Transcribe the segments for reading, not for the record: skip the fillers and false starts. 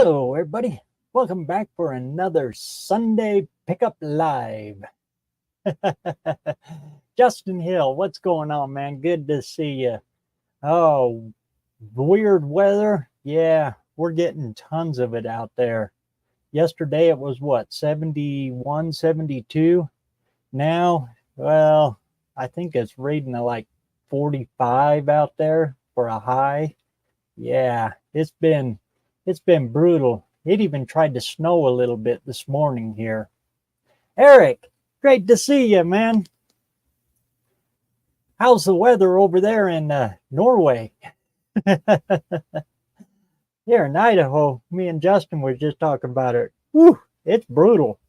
Hello, everybody. Welcome back for another Sunday Pickup Live. Justin Hill, what's going on, man? Good to see you. Oh, weird weather. Yeah, we're getting tons of it out there. Yesterday it was what, 71, 72. Now, well, I think it's reading like 45 out there for a high. Yeah, it's been brutal. It even tried to snow a little bit this morning here. Eric, great to see you, man. How's the weather over there in Norway? Here in Idaho, me and Justin were just talking about it. Whew, it's brutal.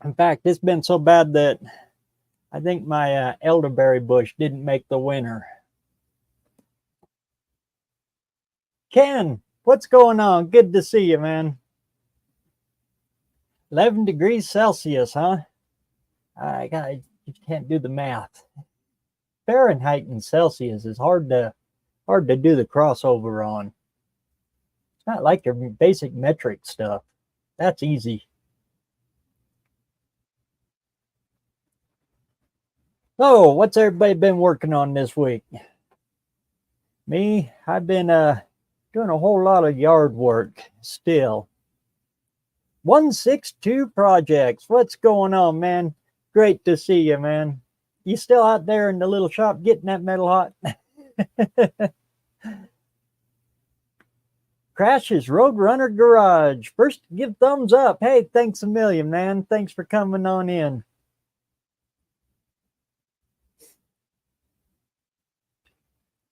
In fact, it's been so bad that I think my elderberry bush didn't make the winter. Ken, what's going on? Good to see you, man. 11 degrees Celsius, huh? You can't do the math. Fahrenheit and Celsius is hard to do the crossover on. It's not like your basic metric stuff. That's easy. So, what's everybody been working on this week? Me, I've been doing a whole lot of yard work still. 162 projects. What's going on, man? Great to see you, man. You still out there in the little shop getting that metal hot? Crashes Roadrunner Garage. First, give thumbs up. Hey, thanks a million, man. Thanks for coming on in.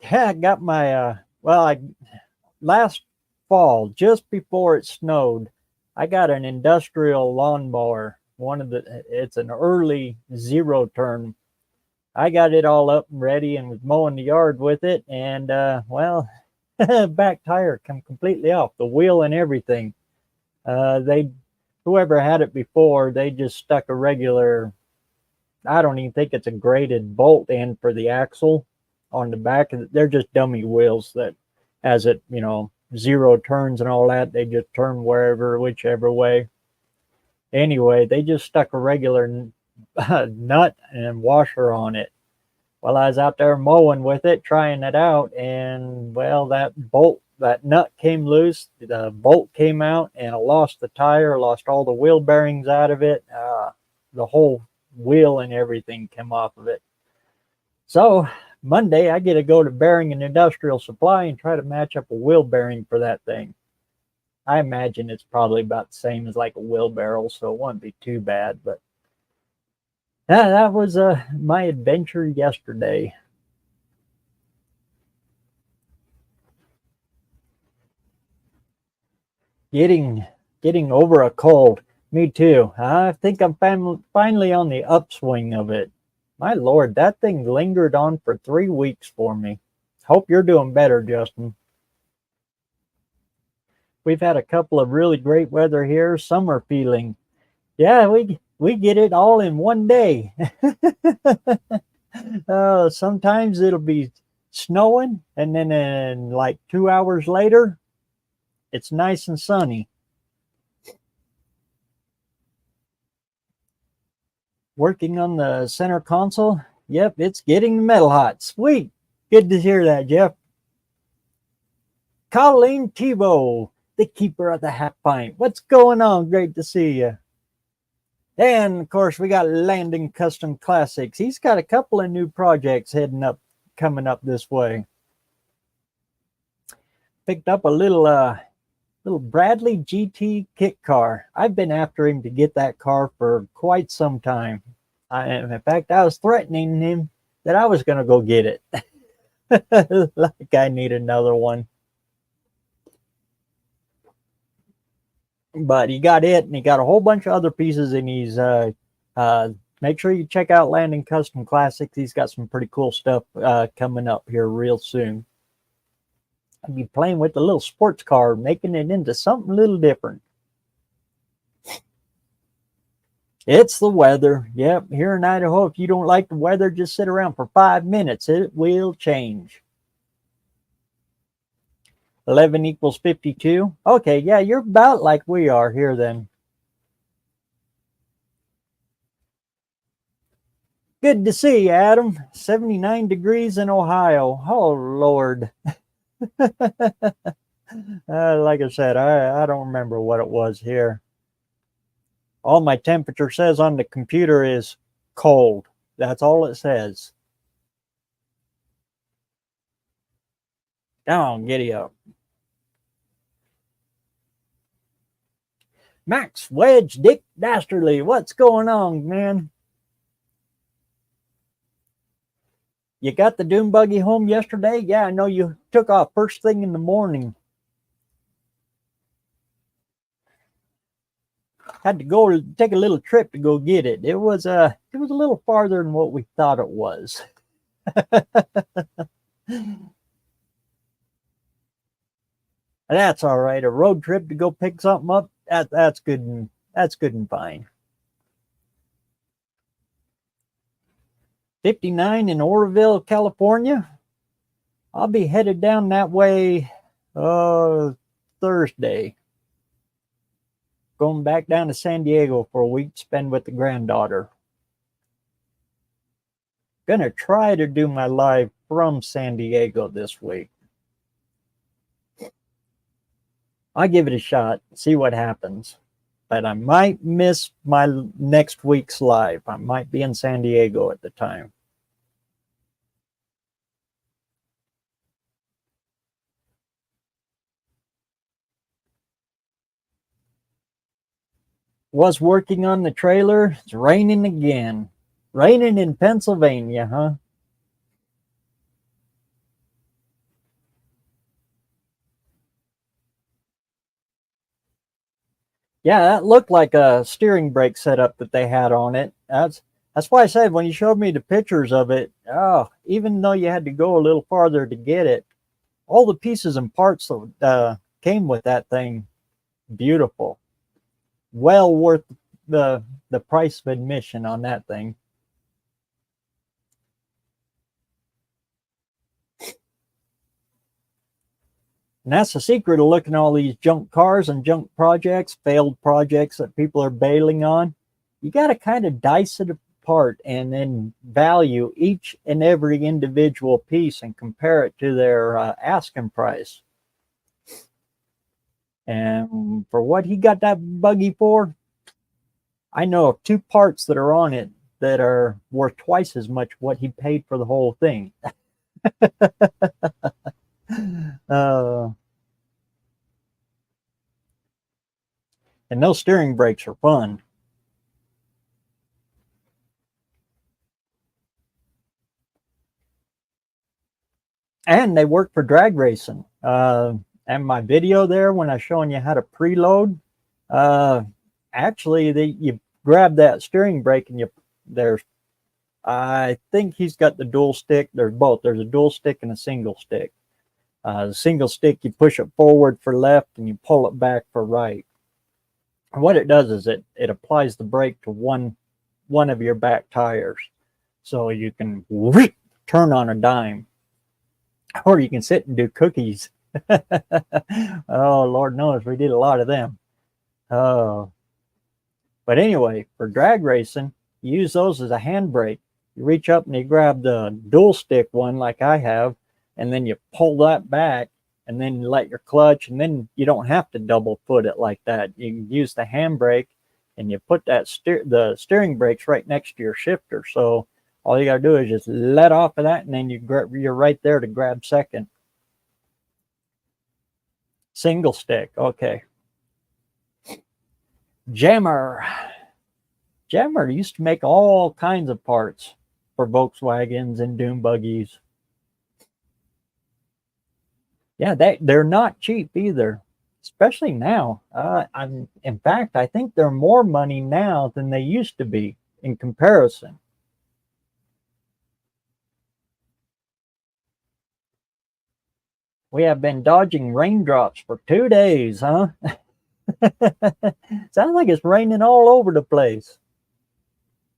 Yeah, I got my, last fall, just before it snowed, I got an industrial lawnmower. It's an early zero turn. I got it all up and ready and was mowing the yard with it. And, back tire come completely off, the wheel and everything. Whoever had it before, they just stuck a regular, I don't even think it's a graded bolt in for the axle on the back. They're just dummy wheels that, as it, zero turns and all that, they just turn whichever way. Anyway, they just stuck a regular nut and washer on it. Well, I was out there mowing with it, trying it out, and well, that nut came loose, the bolt came out, and I lost the tire, lost all the wheel bearings out of it. The whole wheel and everything came off of it. So Monday, I get to go to Bearing and Industrial Supply and try to match up a wheel bearing for that thing. I imagine it's probably about the same as like a wheelbarrow, so it won't be too bad. But that was my adventure yesterday. Getting over a cold. Me too. I think I'm finally on the upswing of it. My Lord, that thing lingered on for 3 weeks for me. Hope you're doing better, Justin. We've had a couple of really great weather here. Summer feeling. Yeah, we get it all in one day. Sometimes it'll be snowing, and then in like 2 hours later, it's nice and sunny. Working on the center console. Yep, it's getting the metal hot. Sweet. Good to hear that, Jeff. Colleen Tebow, the keeper of the half pint. What's going on? Great to see you. And of course, we got Landon Custom Classics. He's got a couple of new projects coming up this way. Picked up a little Bradley GT kit car. I've been after him to get that car for quite some time. In fact, I was threatening him that I was going to go get it. Like I need another one. But he got it, and he got a whole bunch of other pieces, and he's make sure you check out Landon Custom Classics. He's got some pretty cool stuff coming up here real soon. I'll be playing with the little sports car, making it into something a little different. It's the weather. Yep, here in Idaho, if you don't like the weather, just sit around for 5 minutes. It will change. 11 equals 52. Okay, yeah, you're about like we are here then. Good to see you, Adam. 79 degrees in Ohio. Oh, Lord. Like I said, I don't remember what it was here. All my temperature says on the computer is cold. That's all it says. Come on, giddy up. Max Wedge, Dick Dastardly, what's going on, man? You got the dune buggy home yesterday? Yeah, I know you took off first thing in the morning. Had to go take a little trip to go get it. It was a little farther than what we thought it was. That's all right. A road trip to go pick something up, that's good and fine. 59 in Oroville, California. I'll be headed down that way Thursday. Going back down to San Diego for a week to spend with the granddaughter. Gonna try to do my live from San Diego this week. I'll give it a shot, see what happens. But I might miss my next week's live. I might be in San Diego at the time. Was working on the trailer. It's raining again. Raining in Pennsylvania, huh? Yeah, that looked like a steering brake setup that they had on it. That's why I said when you showed me the pictures of it, oh, even though you had to go a little farther to get it, all the pieces and parts that came with that thing, beautiful. Well worth the price of admission on that thing. And that's the secret of looking at all these junk cars and junk projects, failed projects that people are bailing on. You got to kind of dice it apart and then value each and every individual piece and compare it to their asking price. And for what he got that buggy for, I know of two parts that are on it that are worth twice as much what he paid for the whole thing. uh, and those steering brakes are fun. And they work for drag racing. And my video there when I was showing you how to preload, uh, actually you grab that steering brake and there's I think he's got the dual stick. There's both. There's a dual stick and a single stick. The single stick, you push it forward for left and you pull it back for right. And what it does is it applies the brake to one of your back tires. So you can turn on a dime. Or you can sit and do cookies. Oh, Lord knows we did a lot of them. Oh. But anyway, for drag racing, you use those as a handbrake. You reach up and you grab the dual stick one like I have, and then you pull that back and then you let your clutch, and then you don't have to double foot it like that. You can use the handbrake and you put the steering brakes right next to your shifter. So all you got to do is just let off of that, and then you're right there to grab second. Single stick, okay. Jammer used to make all kinds of parts for Volkswagens and dune buggies. Yeah, they're not cheap either, especially now. In fact, I think they're more money now than they used to be in comparison. We have been dodging raindrops for 2 days, huh? Sounds like it's raining all over the place.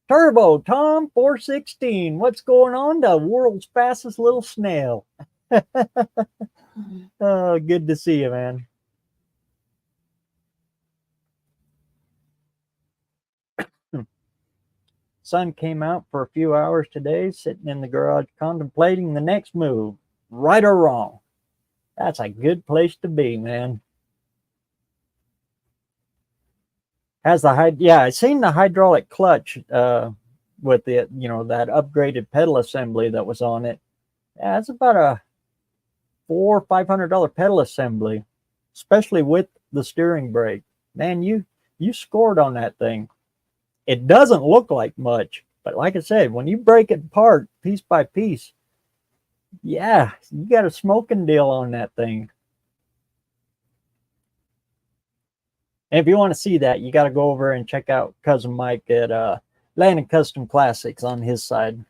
Turbo Tom 416, what's going on? The world's fastest little snail. Oh, good to see you, man. Sun came out for a few hours today, sitting in the garage contemplating the next move, right or wrong. That's a good place to be, man. Has the yeah, I seen the hydraulic clutch with the that upgraded pedal assembly that was on it. Yeah, it's about a $400-500 pedal assembly, especially with the steering brake. Man, you scored on that thing. It doesn't look like much, but like I said, when you break it apart piece by piece, yeah, you got a smoking deal on that thing. And if you want to see that, you got to go over and check out cousin Mike at Landon Custom Classics on his side.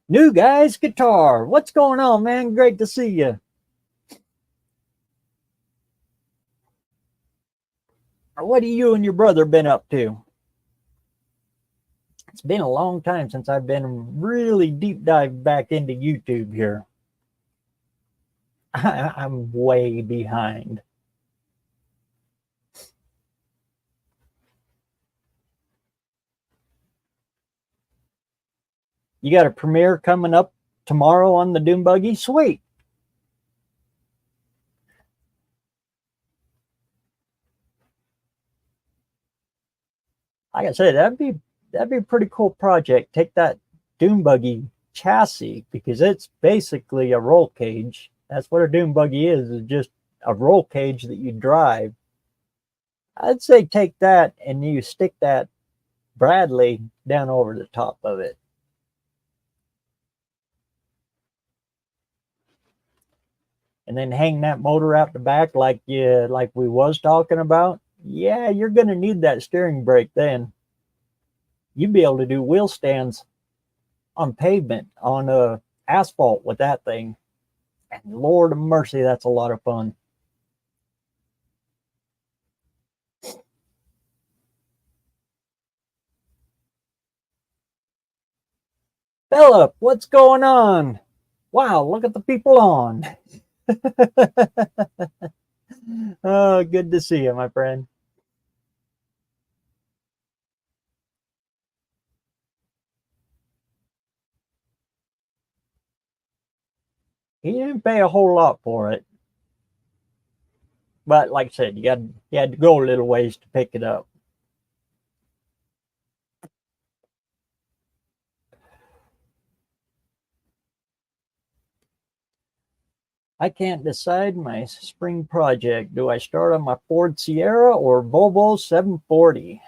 New Guys Guitar, what's going on, man? Great to see you. What have you and your brother been up to? It's been a long time since I've been really deep dive back into YouTube here. I'm way behind. You got a premiere coming up tomorrow on the Doom Buggy? Sweet. Like I said, that'd be a pretty cool project. Take that Doom Buggy chassis, because it's basically a roll cage. That's what a Doom Buggy is just a roll cage that you drive. I'd say take that and you stick that Bradley down over the top of it. And then hang that motor out the back like we was talking about. Yeah, you're gonna need that steering brake then. You'd be able to do wheel stands on pavement, on asphalt with that thing. And Lord of mercy, that's a lot of fun. Philip, what's going on? Wow, look at the people on. Oh, good to see you, my friend. He didn't pay a whole lot for it. But like I said, you had to go a little ways to pick it up. I can't decide my spring project. Do I start on my Ford Sierra or Volvo 740?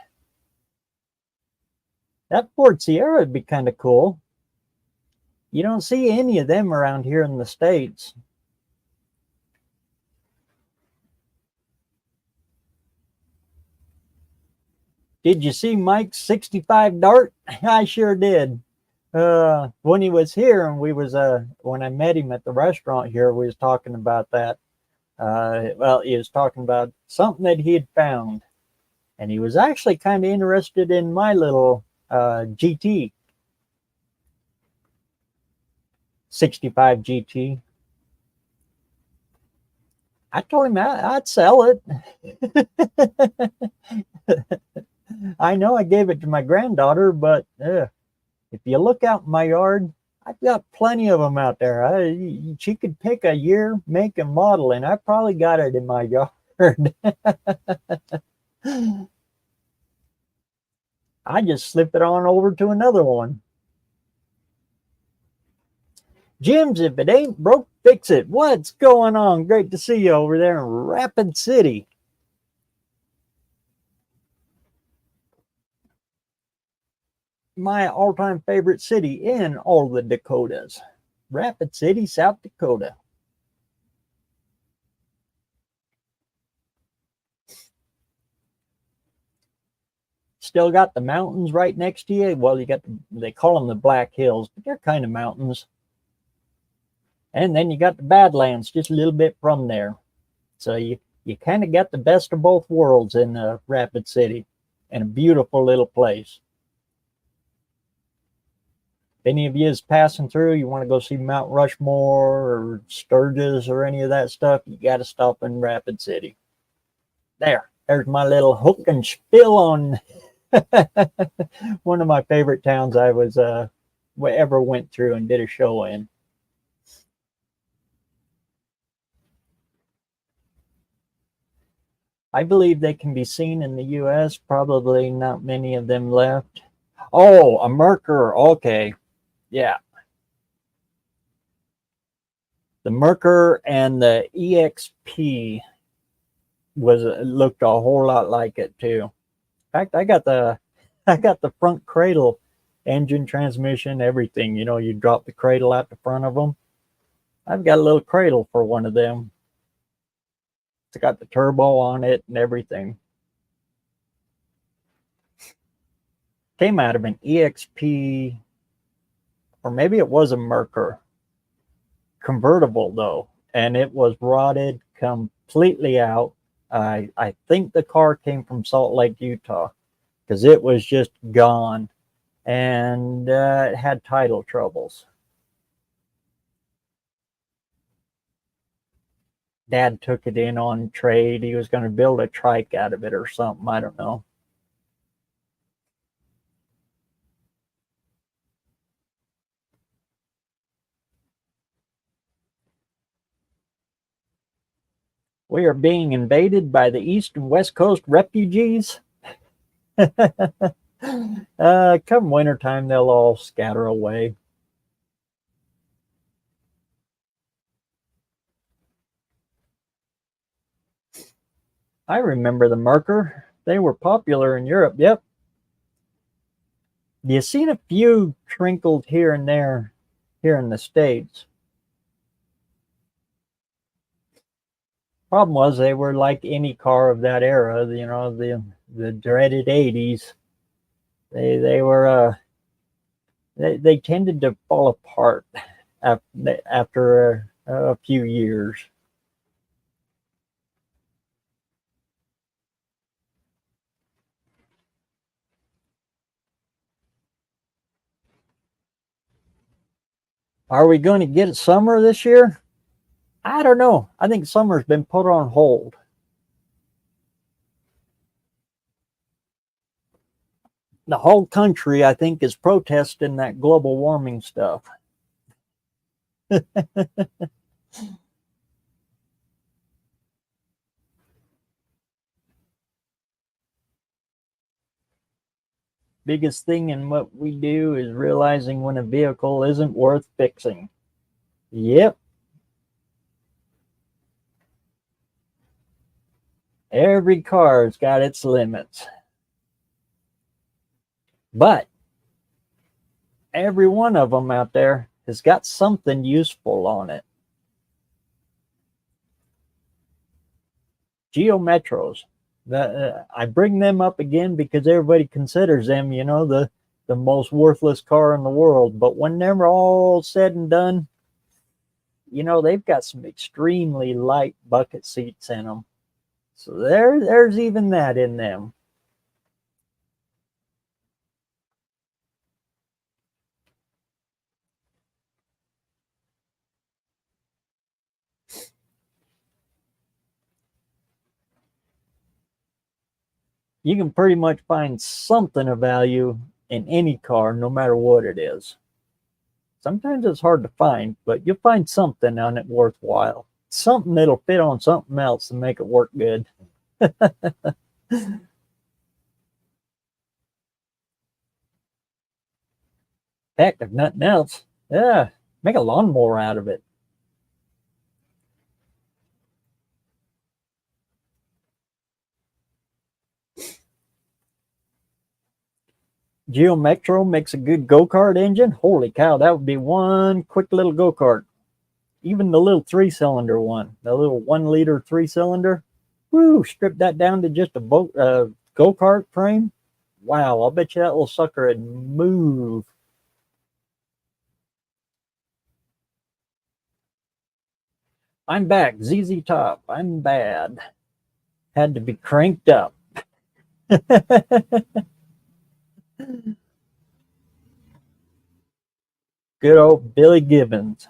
That Ford Sierra would be kind of cool. You don't see any of them around here in the States. Did you see Mike's 65 Dart? I sure did. When he was here and we was when I met him at the restaurant here, we was talking about that. Well, he was talking about something that he had found, and he was actually kind of interested in my little GT 65 GT. I told him I'd sell it. I know I gave it to my granddaughter, but if you look out in my yard, I've got plenty of them out there. She could pick a year, make, and model, and I probably got it in my yard. I just slip it on over to another one. Jim's, if it ain't broke, fix it. What's going on? Great to see you over there in Rapid City. My all-time favorite city in all the Dakotas. Rapid City, South Dakota. Still got the mountains right next to you. Well, you got they call them the Black Hills, but they're kind of mountains. And then you got the Badlands just a little bit from there. So you kind of got the best of both worlds in Rapid City, and a beautiful little place. any of you is passing through, you want to go see Mount Rushmore or Sturgis or any of that stuff, you got to stop in Rapid City. There's my little hook and spill on one of my favorite towns I was ever went through and did a show in. I believe they can be seen in the U.S. Probably not many of them left. Oh, a Merker. Okay, yeah, the Merker and the EXP was looked a whole lot like it too. In fact, I got the front cradle, engine, transmission, everything. You know, you drop the cradle out the front of them. I've got a little cradle for one of them. It's got the turbo on it and everything. Came out of an EXP, or maybe it was a Merker convertible though, and it was rotted completely out. I think the car came from Salt Lake, Utah, because it was just gone, and it had title troubles. Dad took it in on trade. He was going to build a trike out of it or something. I don't know. We are being invaded by the East and West Coast refugees. Come wintertime, they'll all scatter away. I remember the Merker. They were popular in Europe. Yep. You've seen a few trickled here and there here in the States. Problem was they were like any car of that era, you know, the dreaded 80s. They were they tended to fall apart after a few years. Are we going to get summer this year? I don't know. I think summer's been put on hold. The whole country, I think, is protesting that global warming stuff. Biggest thing in what we do is realizing when a vehicle isn't worth fixing. Yep. Every car's got its limits. But every one of them out there has got something useful on it. Geo Metros. I bring them up again because everybody considers them, you know, the most worthless car in the world. But when they're all said and done, you know, they've got some extremely light bucket seats in them. So there's even that in them. You can pretty much find something of value in any car, no matter what it is. Sometimes it's hard to find, but you'll find something on it worthwhile. Something that'll fit on something else and make it work good. Heck, if nothing else, yeah, make a lawnmower out of it. Geo Metro makes a good go-kart engine. Holy cow, that would be one quick little go-kart. Even the little 3-cylinder one, the little 1-liter 3-cylinder. Woo, strip that down to just a go-kart frame. Wow, I'll bet you that little sucker would move. I'm back, ZZ Top. I'm bad. Had to be cranked up. Good old Billy Gibbons.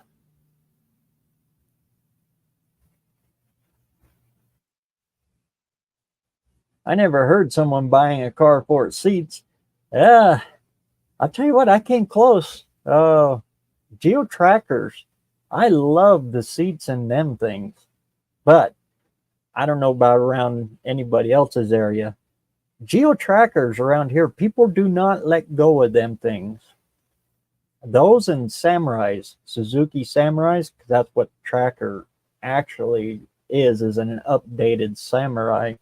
I never heard someone buying a car for its seats. Yeah, I'll tell you what, I came close. Geo trackers. I love the seats in them things, but I don't know about around anybody else's area. Geo trackers around here, people do not let go of them things. Those and Samurais, Suzuki Samurais, because that's what tracker actually is an updated Samurai.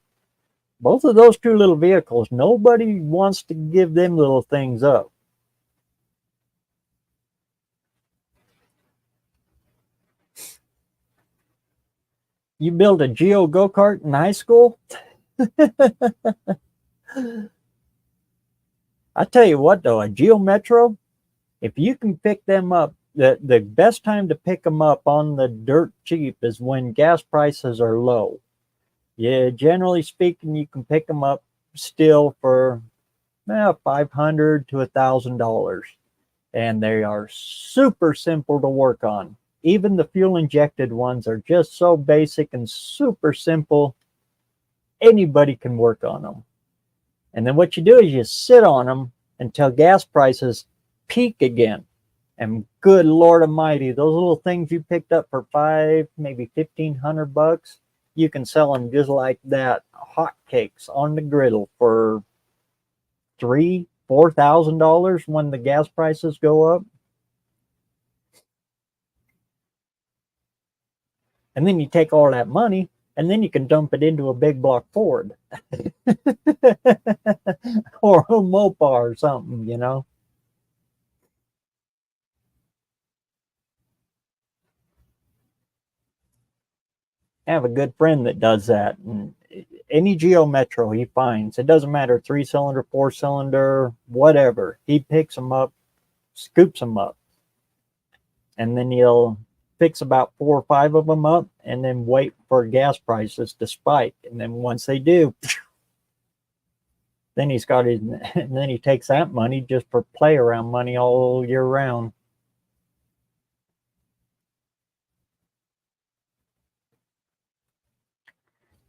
Both of those two little vehicles, nobody wants to give them little things up. You build a Geo go-kart in high school? I tell you what, though, a Geo Metro, if you can pick them up, the best time to pick them up on the dirt cheap is when gas prices are low. Yeah, generally speaking, you can pick them up still for $500 to $1,000, and they are super simple to work on. Even the fuel injected ones are just so basic and super simple. Anybody can work on them. And then what you do is you sit on them until gas prices peak again. And good Lord Almighty, those little things you picked up for $5, maybe $1,500, you can sell them just like that, hotcakes on the griddle for $3,000-$4,000 when the gas prices go up. And then you take all that money and then you can dump it into a big block Ford or a Mopar or something, you know. I have a good friend that does that. And any Geo Metro he finds, it doesn't matter, 3-cylinder, 4-cylinder, whatever, he picks them up, scoops them up, and then he'll fix about 4 or 5 of them up and then wait for gas prices to spike. And then once they do, then he's got his, and then he takes that money just for play around money all year round.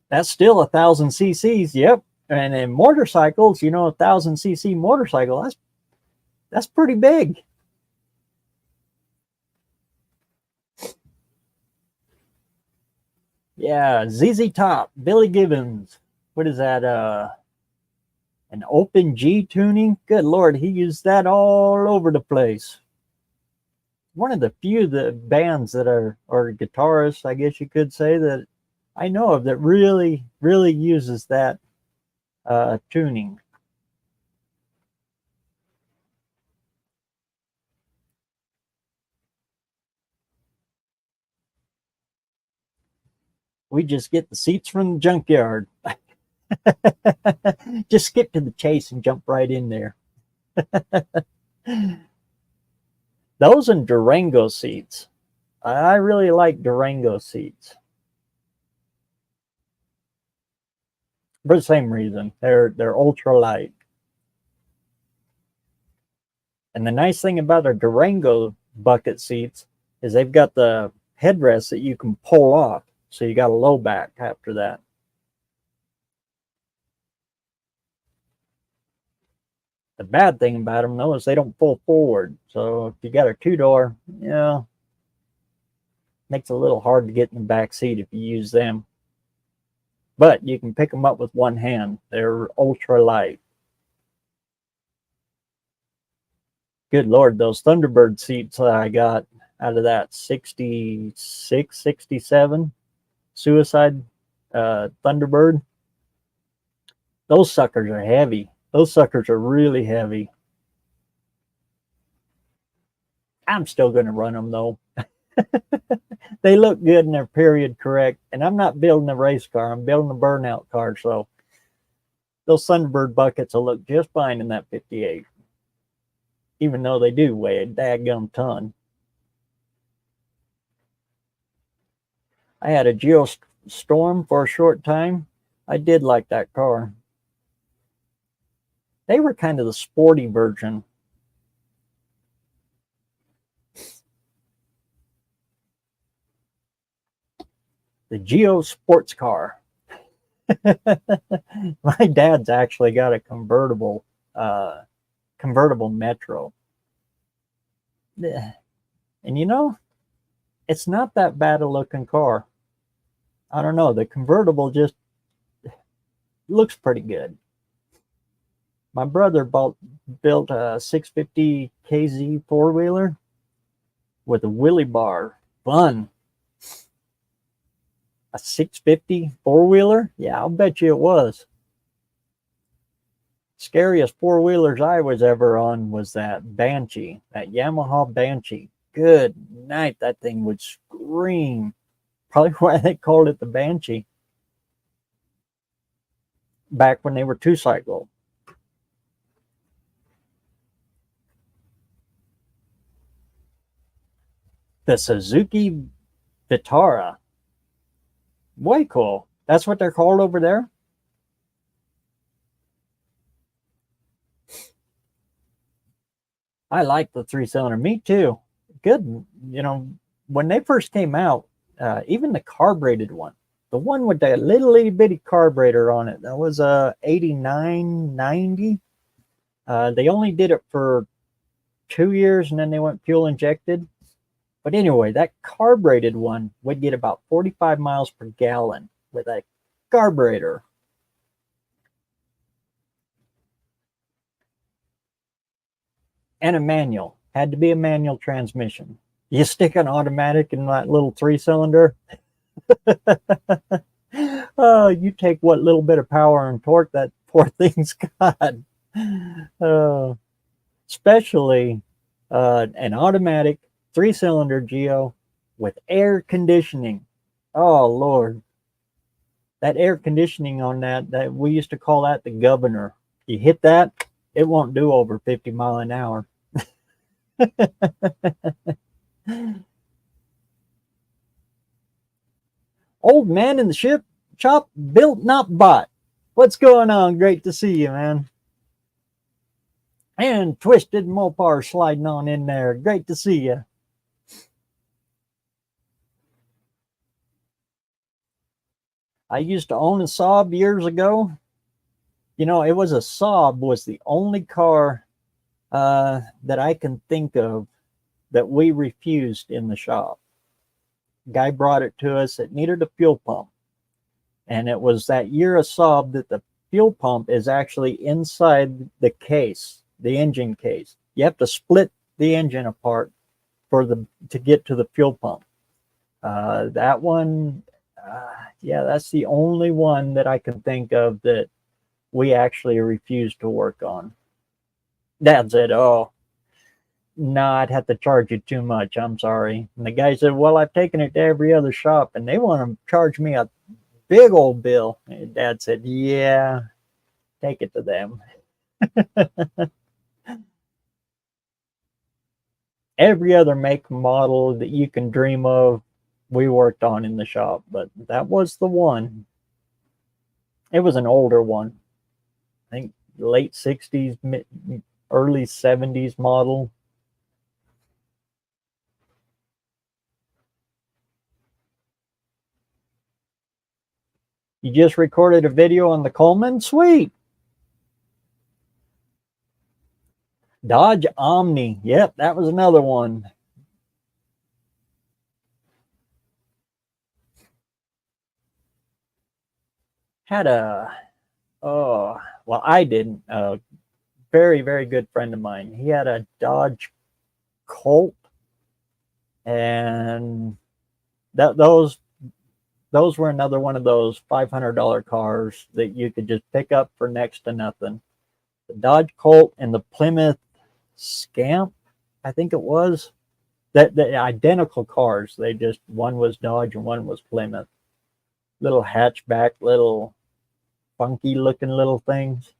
That's still 1,000 cc's. Yep. And in motorcycles, you know, 1,000 cc motorcycle, that's pretty big. Yeah, ZZ Top, Billy Gibbons. What is that? An open G tuning? Good Lord, he used that all over the place. One of the few bands that are, or guitarists, I guess you could say, that I know of that really, really uses that tuning. We just get the seats from the junkyard. Just skip to the chase and jump right in there. Those and Durango seats. I really like Durango seats. For the same reason. They're ultra light. And the nice thing about our Durango bucket seats is they've got the headrest that you can pull off. So you got a low back after that. The bad thing about them, though, is they don't pull forward. So if you got a 2-door, yeah, makes it a little hard to get in the back seat if you use them. But you can pick them up with one hand. They're ultra light. Good Lord, those Thunderbird seats that I got out of that 66, 67 Suicide Thunderbird, those suckers are heavy. Those suckers are really heavy. I'm still going to run them, though. They look good and they're period correct. And I'm not building a race car. I'm building a burnout car. So those Thunderbird buckets will look just fine in that 58. Even though they do weigh a daggum ton. I had a Geostorm for a short time. I did like that car. They were kind of the sporty version. The Geo sports car. My dad's actually got a convertible Metro. And you know, it's not that bad a looking car. I don't know. The convertible just looks pretty good. My brother built a 650 KZ four wheeler with a wheelie bar. Fun. A 650 four wheeler? Yeah, I'll bet you it was. Scariest four wheelers I was ever on was that Banshee, that Yamaha Banshee. Good night, that thing would scream. Probably why they called it the Banshee back when they were two cycle. The Suzuki Vitara. Way cool. That's what they're called over there? I like the three cylinder. Me too. Good. You know, when they first came out, even the carbureted one, the one with that little itty bitty carburetor on it, that was a 8990. They only did it for 2 years and then they went fuel injected. But anyway, that carbureted one would get about 45 miles per gallon with a carburetor. And a manual. Had to be a manual transmission. You stick an automatic in that little three cylinder. Oh, you take what little bit of power and torque that poor thing's got. Uh, Especially an automatic three cylinder Geo with air conditioning. Oh, Lord. That air conditioning on that we used to call that the governor. You hit that, it won't do over 50 mile an hour. Old man in the shop, built not bought. What's going on? Great to see you, man. And Twisted Mopar sliding on in there. Great to see you. I used to own a Saab years ago. You know, it was a Saab was the only car that I can think of that we refused in the shop. Guy brought it to us. It needed a fuel pump. And it was that year of Saab that the fuel pump is actually inside the case, the engine case. You have to split the engine apart to get to the fuel pump. That one, yeah, that's the only one that I can think of that we actually refused to work on. Dad said, "Oh, no, I'd have to charge you too much. I'm sorry." And the guy said, "Well, I've taken it to every other shop and they want to charge me a big old bill." And Dad said, "Yeah, take it to them." Every other make model that you can dream of, we worked on in the shop, but that was the one. It was an older one. I think late 60s, early 70s model. You just recorded a video on the Coleman? Sweet. Dodge Omni. Yep, that was another one. Had a, oh, well, I didn't. A very, very good friend of mine. He had a Dodge Colt, and those were another one of those $500 cars that you could just pick up for next to nothing. The Dodge Colt and the Plymouth Scamp, I think it was. That the identical cars. They just one was Dodge and one was Plymouth. Little hatchback, little funky looking little things.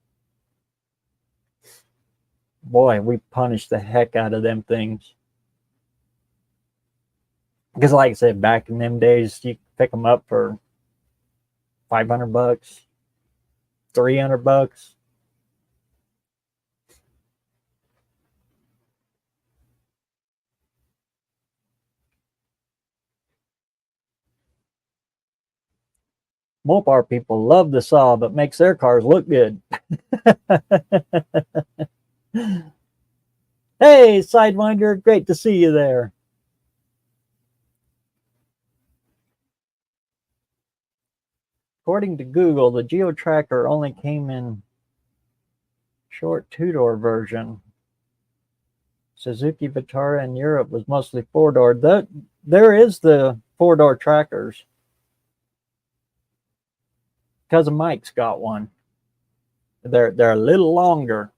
Boy, we punished the heck out of them things. Because like I said, back in them days, you could pick them up for $500, $300. Mopar people love the saw, but makes their cars look good. Hey, Sidewinder, great to see you there. According to Google, the Geo Tracker only came in short two-door version. Suzuki Vitara in Europe was mostly four-door. There is the four-door trackers. Cousin Mike's got one. They're a little longer.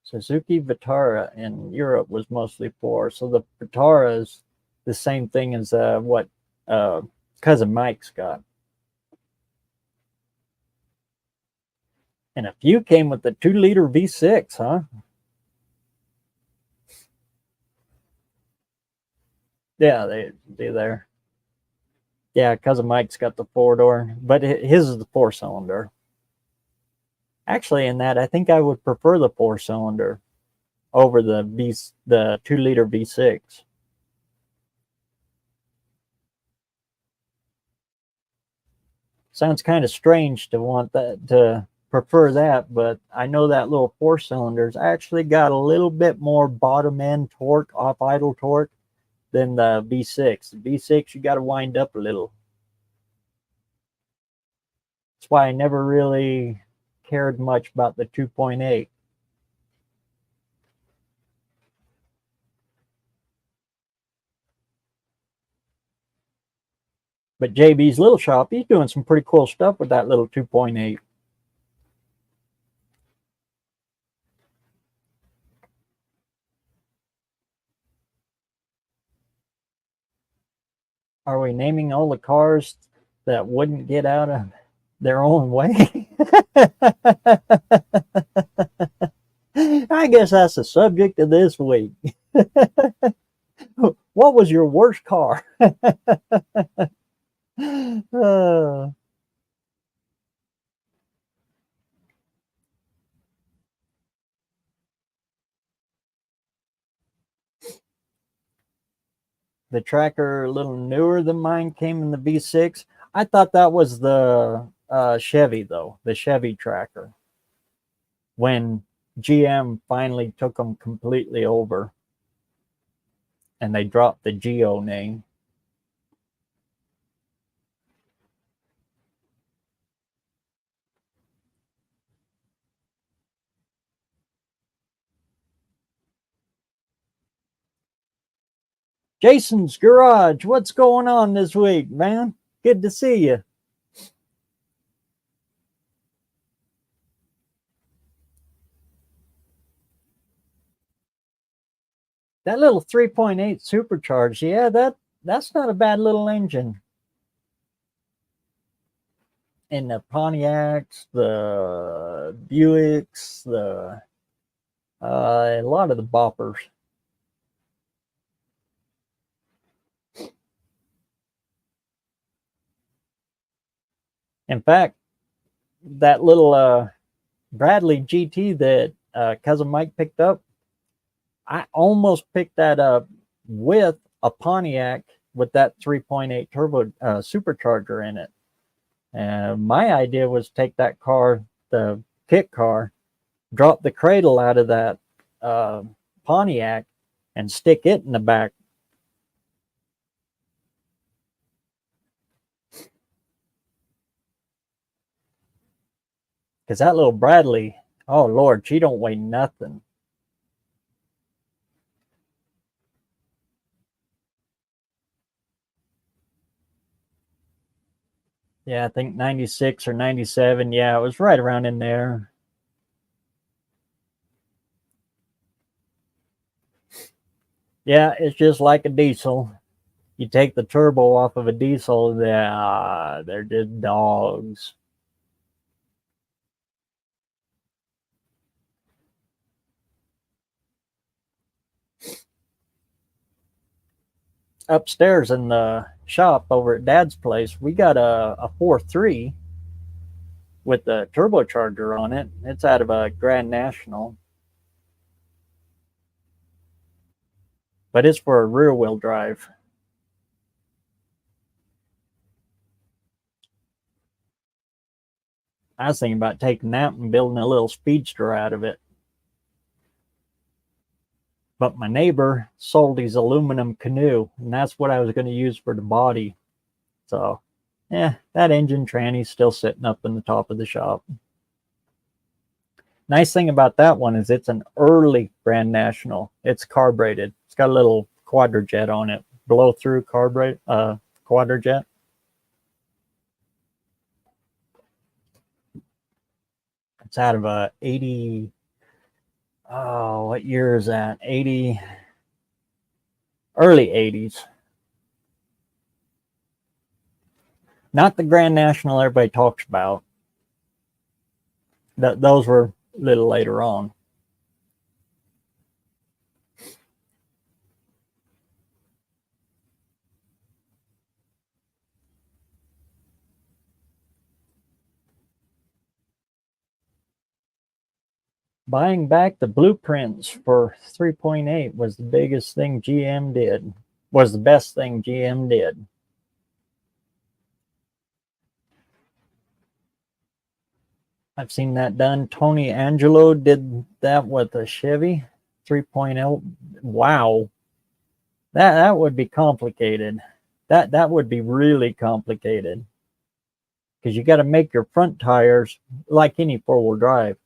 Suzuki Vitara in Europe was mostly four. So the Vitara is the same thing as what Cousin Mike's got. And a few came with the 2-liter V6, huh? Yeah, they there. Yeah, Cousin Mike's got the four-door, but his is the four-cylinder. Actually, in that, I think I would prefer the four-cylinder over the 2-liter V6. Sounds kind of strange to want that, to prefer that, but I know that little four-cylinder's actually got a little bit more bottom-end torque, off-idle torque, than the V6. The V6, you got to wind up a little. That's why I never really cared much about the 2.8. But JB's little shop, he's doing some pretty cool stuff with that little 2.8. Are we naming all the cars that wouldn't get out of their own way? I guess that's the subject of this week. What was your worst car? The tracker, a little newer than mine, came in the V6. I thought that was the Chevy, though, the Chevy tracker, when GM finally took them completely over and they dropped the Geo name. Jason's Garage, what's going on this week, man? Good to see you. That little 3.8 supercharged, yeah, that's not a bad little engine. And the Pontiacs, the Buicks, a lot of the boppers. In fact, that little Bradley GT that Cousin Mike picked up, I almost picked that up with a Pontiac with that 3.8 turbo supercharger in it. And my idea was take that car, the kit car, drop the cradle out of that Pontiac and stick it in the back. Because that little Bradley, oh Lord, she don't weigh nothing. Yeah, I think 96 or 97. Yeah, it was right around in there. Yeah, it's just like a diesel. You take the turbo off of a diesel, they're just dogs. Upstairs in the shop over at Dad's place, we got a 4.3 with the turbocharger on it. It's out of a Grand National. but it's for a rear wheel drive. I was thinking about taking that and building a little speedster out of it. But my neighbor sold his aluminum canoe, and that's what I was going to use for the body. So, yeah, that engine tranny's still sitting up in the top of the shop. Nice thing about that one is it's an early Grand National. It's carbureted. It's got a little quadrajet on it, blow-through quadrajet. It's out of a 80. Oh, what year is that? 80, early 80s. Not the Grand National everybody talks about. Those were a little later on. Buying back the blueprints for 3.8 was the biggest thing GM did. Was the best thing GM did. I've seen that done. Tony Angelo did that with a Chevy 3.0. Wow. That would be complicated. That would be really complicated. Because you got to make your front tires, like any four-wheel drive,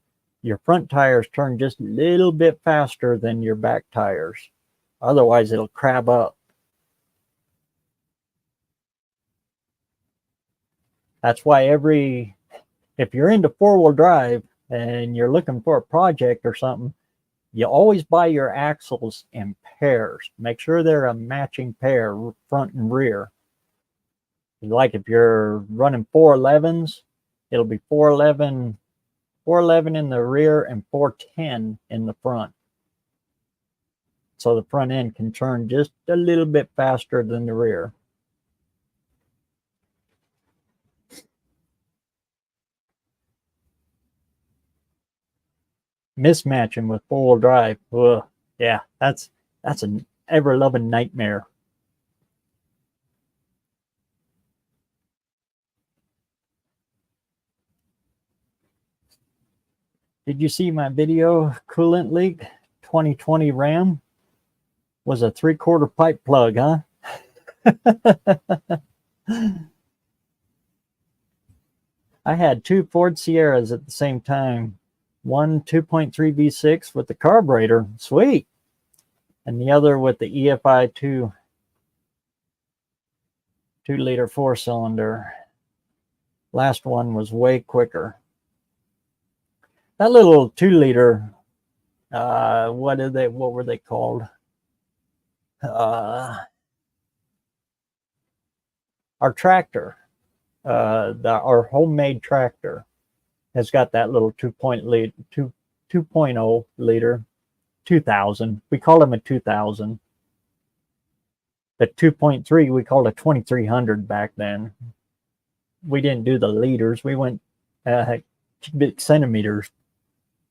your front tires turn just a little bit faster than your back tires. Otherwise, it'll crab up. That's why if you're into four-wheel drive and you're looking for a project or something, you always buy your axles in pairs. Make sure they're a matching pair, front and rear. Like if you're running 411s, it'll be 411 in the rear and 410 in the front. So the front end can turn just a little bit faster than the rear. Mismatching with four-wheel drive, ugh, yeah, that's an ever-loving nightmare. Did you see my video? Coolant leak, 2020 Ram was a 3/4 pipe plug, huh? I had two Ford Sierras at the same time. One 2.3 V6 with the carburetor, sweet. And the other with the EFI 2-liter 4-cylinder. Last one was way quicker. That little 2-liter, what were they called? Our tractor, our homemade tractor has got that little 2.0 liter, 2000. We call them a 2000. The 2.3 we called a 2300 back then. We didn't do the liters. We went cubic centimeters.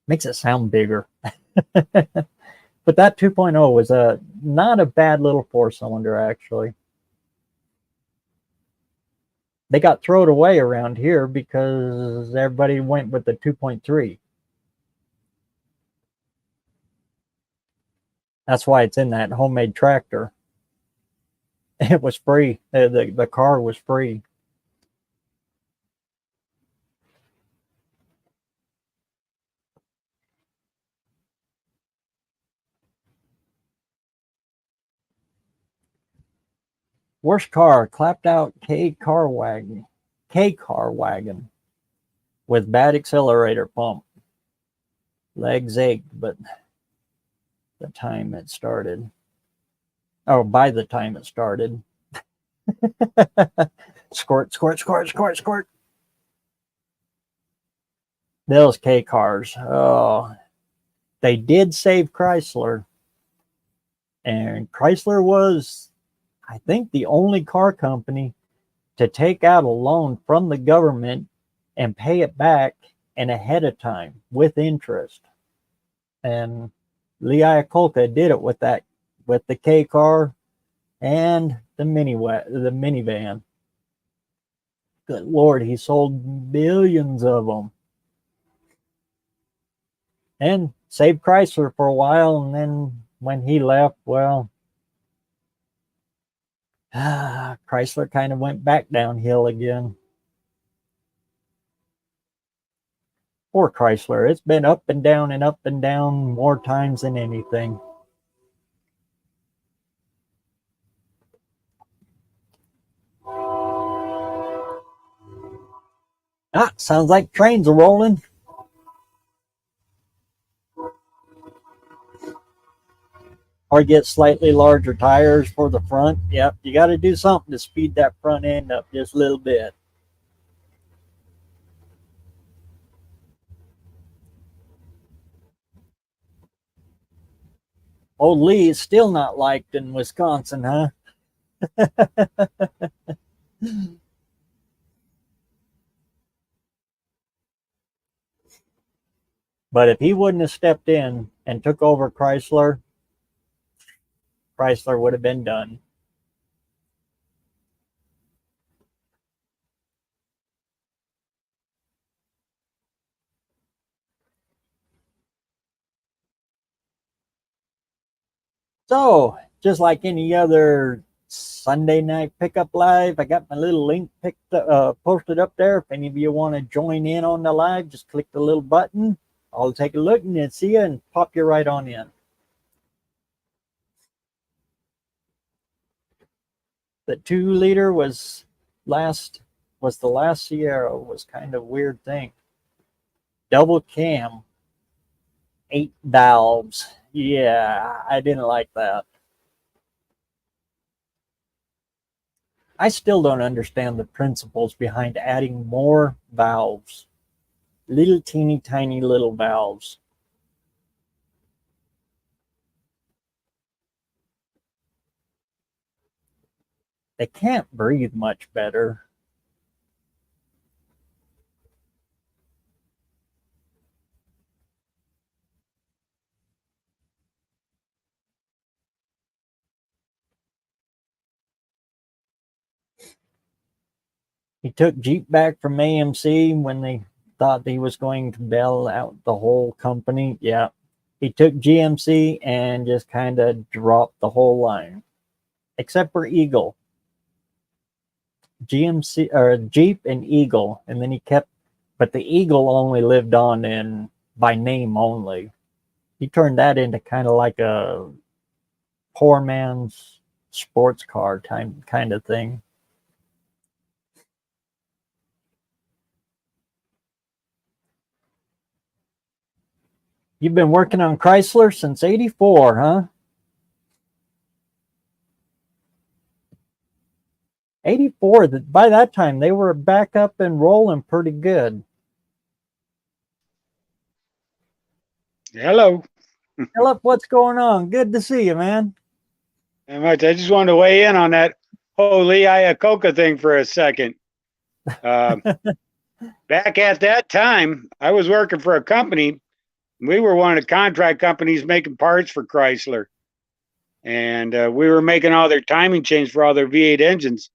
Makes it sound bigger. But that 2.0 was not a bad little 4-cylinder, actually. They got thrown away around here because everybody went with the 2.3. That's why it's in that homemade tractor. It was free. The car was free. Worst car, clapped out K-car wagon with bad accelerator pump. Legs ached, but the time it started. Oh, by the time it started. Squirt, squirt, squirt, squirt, squirt. Those K-cars. Oh, they did save Chrysler. And Chrysler was, I think, the only car company to take out a loan from the government and pay it back and ahead of time with interest. And Lee Iacocca did it with that with the K car and the minivan. Good Lord, he sold millions of them and saved Chrysler for a while. And then when he left, well, Chrysler kind of went back downhill again. Poor Chrysler. It's been up and down more times than anything. Sounds like trains are rolling. Or get slightly larger tires for the front. Yep, you got to do something to speed that front end up just a little bit. Old Lee is still not liked in Wisconsin, huh? But if he wouldn't have stepped in and took over Chrysler, Chrysler would have been done. So, just like any other Sunday night pickup live, I got my little link posted up there. If any of you want to join in on the live, just click the little button. I'll take a look and then see you and pop you right on in. The 2-liter was the last Sierra. Was kind of a weird thing. Double cam, 8 valves. Yeah, I didn't like that. I still don't understand the principles behind adding more valves. Little teeny tiny little valves. They can't breathe much better. He took Jeep back from AMC when they thought he was going to bail out the whole company. Yeah. He took GMC and just kind of dropped the whole line. Except for Eagle. GMC or Jeep and Eagle. And then he kept, but the Eagle only lived on in by name only. He turned that into kind of like a poor man's sports car kind of thing. You've been working on Chrysler since '84, huh? '84. By that time, they were back up and rolling pretty good. Hello. Philip, what's going on? Good to see you, man. Very much. I just wanted to weigh in on that whole Lee Iacocca thing for a second. Back at that time, I was working for a company. We were one of the contract companies making parts for Chrysler. And we were making all their timing chains for all their V8 engines.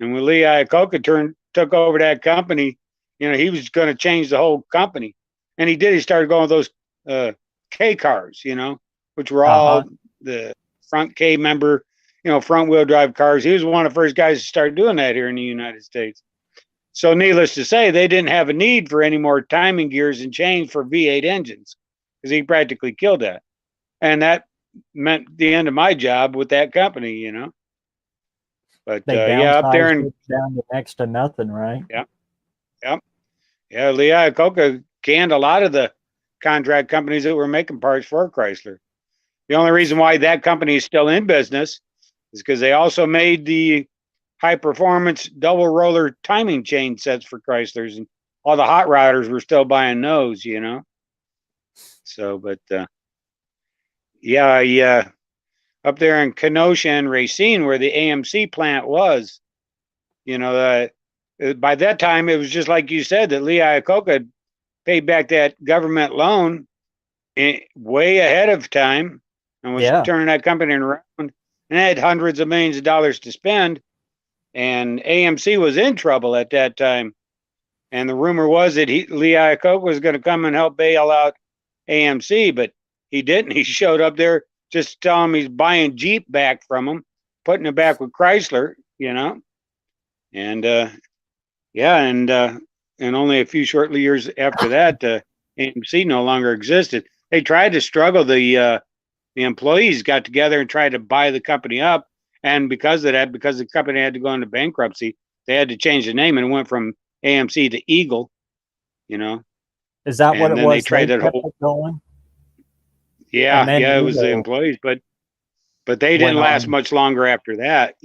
And when Lee Iacocca took over that company, he was going to change the whole company. And he did. He started going with those K cars, which were all the front K member, front wheel drive cars. He was one of the first guys to start doing that here in the United States. So needless to say, they didn't have a need for any more timing gears and chains for V8 engines because he practically killed that. And that meant the end of my job with that company, But yeah, up there and down to next to nothing, right? Yeah. Lee Iacocca canned a lot of the contract companies that were making parts for Chrysler. The only reason why that company is still in business is because they also made the high performance double roller timing chain sets for Chryslers, and all the hot rodders were still buying those, So, but up there in Kenosha and Racine, where the AMC plant was, by that time it was just like you said that Lee Iacocca paid back that government loan way ahead of time, and was Yeah. turning that company around, and had hundreds of millions of dollars to spend. And AMC was in trouble at that time. And the rumor was that Lee Iacocca was going to come and help bail out AMC, but he didn't. He showed up there just telling him he's buying Jeep back from him, putting it back with Chrysler, And yeah, and only a few short years after that, AMC no longer existed. They tried to struggle. The employees got together and tried to buy the company up, and because of that, because the company had to go into bankruptcy, they had to change the name, and it went from AMC to Eagle. Is that what And it then they was? tried They that kept whole. it going, and Yeah, then yeah, it was the Eagle employees, but they didn't went last on. much longer after that.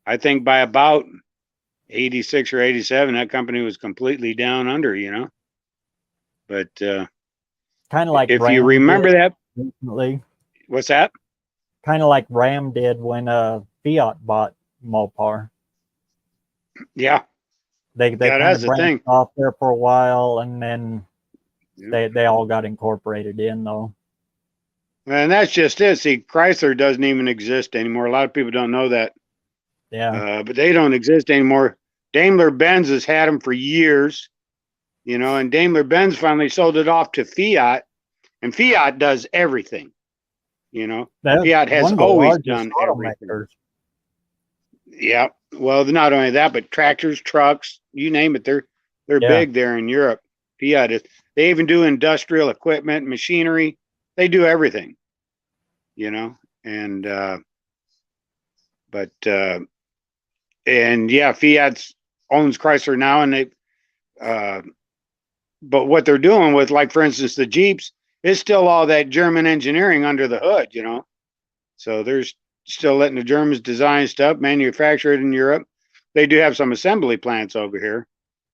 I think by about 86 or 87, that company was completely down under. But Kind of like if you Ram remember did that, recently. what's that? Kind of like Ram did when Fiat bought Mopar. Yeah, They yeah, kind that's of the branched thing. off there for a while, and then Yeah. they all got incorporated in though. And that's just it. See, Chrysler doesn't even exist anymore. A lot of people don't know that, Yeah. but they don't exist anymore. Daimler Benz has had them for years, and Daimler Benz finally sold it off to Fiat, and Fiat does everything. That's Fiat has one of the always largest done everything. automakers. Yeah. Well, not only that, but tractors, trucks, you name it, they're Yeah. big there in Europe. Fiat is. They even do industrial equipment, machinery. They do everything. And but and yeah, Fiat owns Chrysler now, and they but what they're doing with, like, for instance, the Jeeps, is still all that German engineering under the hood. So there's still letting the Germans design stuff, manufacture it in Europe. They do have some assembly plants over here,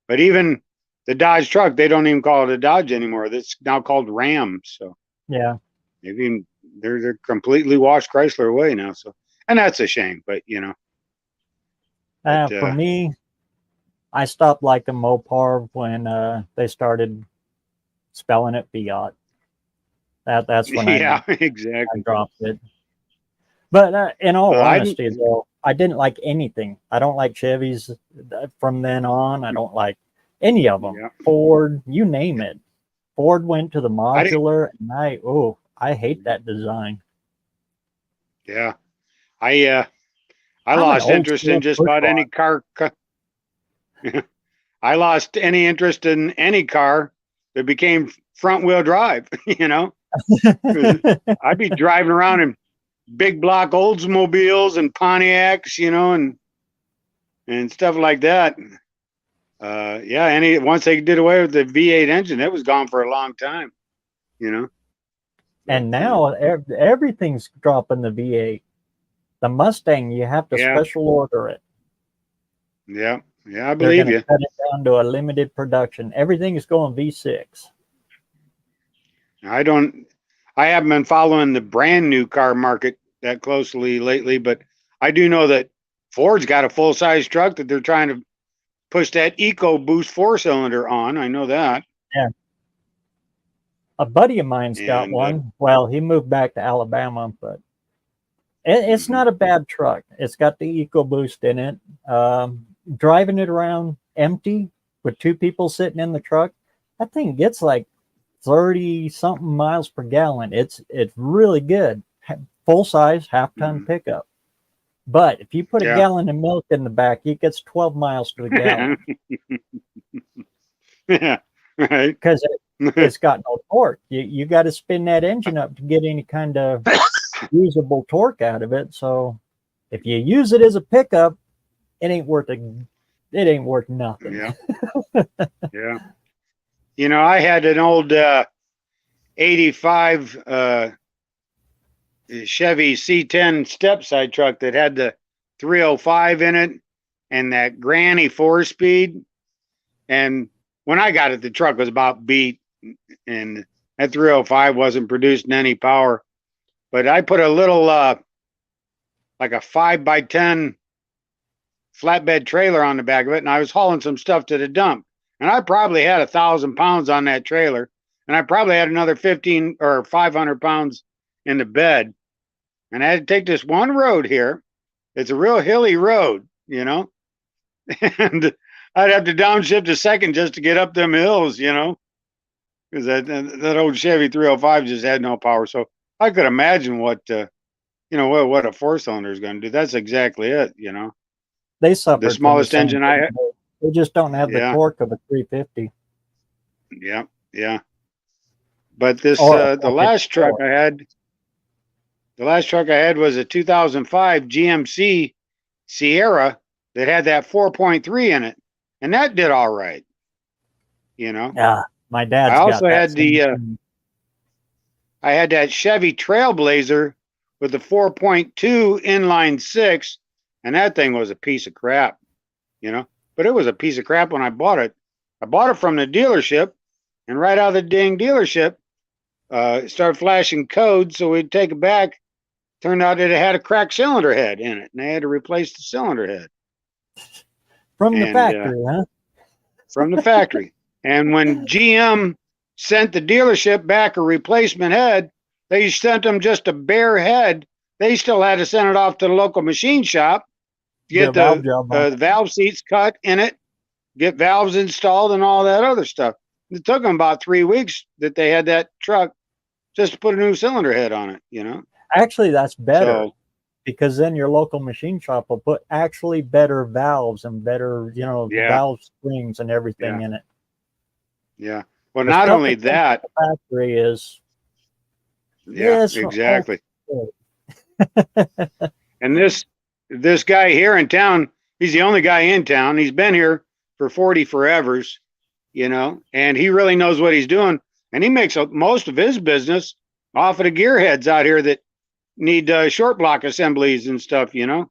but even the Dodge truck, they don't even call it a Dodge anymore. That's now called Ram. So Yeah. maybe they're completely washed Chrysler away now. So, and that's a shame, but For me, I stopped liking Mopar when they started spelling it Fiat. That's when yeah, I exactly. dropped it. But in all I honesty, though, I didn't like anything. I don't like Chevys from then on. I don't like any of them. Yeah. Ford, you name it. Ford went to the I didn't. modular, and I hate that design. Yeah, I I'm an lost old interest in school just push about any rod. car. I lost any interest in any car that became front wheel drive. I'd be driving around in big block Oldsmobiles and Pontiacs, and stuff like that. Yeah, once they did away with the V8 engine, it was gone for a long time. But, And now everything's dropping the V8. The Mustang, you have to yeah, special order it. yeah, I They're believe going to you. cut it down to a limited production. Everything is going V6. I haven't been following the brand new car market that closely lately, but I do know that Ford's got a full size truck that they're trying to push that EcoBoost 4-cylinder on. I know that. Yeah. A buddy of mine's got And one. Well, he moved back to Alabama, but it's not a bad truck. It's got the EcoBoost in it. Driving it around empty with two people sitting in the truck, that thing gets like 30 something miles per gallon. It's really good. Full size, half ton pickup. But if you put a yeah, gallon of milk in the back, it gets 12 miles to the gallon yeah, right. because it's got no torque. You got to spin that engine up to get any kind of usable torque out of it. So if you use it as a pickup, it ain't worth nothing. Yeah, yeah. I had an old 85 Chevy C10 step side truck that had the 305 in it and that granny 4-speed. And when I got it, the truck was about beat, and that 305 wasn't producing any power. But I put a little, like a 5x10 flatbed trailer on the back of it, and I was hauling some stuff to the dump. And I probably had 1,000 pounds on that trailer, and I probably had another 15 or 500 pounds in the bed, and I had to take this one road here. It's a real hilly road, you know, and I'd have to downshift a second just to get up them hills, you know, because that old Chevy 305 just had no power. So I could imagine what what a four cylinder is going to do. That's exactly it, you know. They The suffered from the smallest same engine I thing. They just don't have the yeah, torque of a 350 yeah, yeah. But this or a the last truck 454. I had, the last truck I had was a 2005 GMC Sierra that had that 4.3 in it, and that did all right, you know. Yeah, my I dad's also got that had same thing. I had that Chevy Trailblazer with the 4.2 inline six, and that thing was a piece of crap, you know. But it was a piece of crap when I bought it. I bought it from the dealership, and right out of the dang dealership, it started flashing codes, so we'd take it back. Turned out that it had a cracked cylinder head in it, and they had to replace the cylinder head. From the And factory, huh? from the factory. And when GM sent the dealership back a replacement head, they sent them just a bare head. They still had to send it off to the local machine shop, Get a get valve job on. the valve seats cut in it, get valves installed, and all that other stuff. It took them about 3 weeks that they had that truck just to put a new cylinder head on it, you know. Actually, that's better So because then your local machine shop will put actually better valves and better, yeah, valve springs and everything yeah, in it. yeah. Well, The not stuff only that comes that, from the factory is, yeah, yes, exactly. okay. And this guy here in town, he's the only guy in town. He's been here for 40 forevers, you know, and he really knows what he's doing. And he makes most of his business off of the gearheads out here that need short block assemblies and stuff, you know.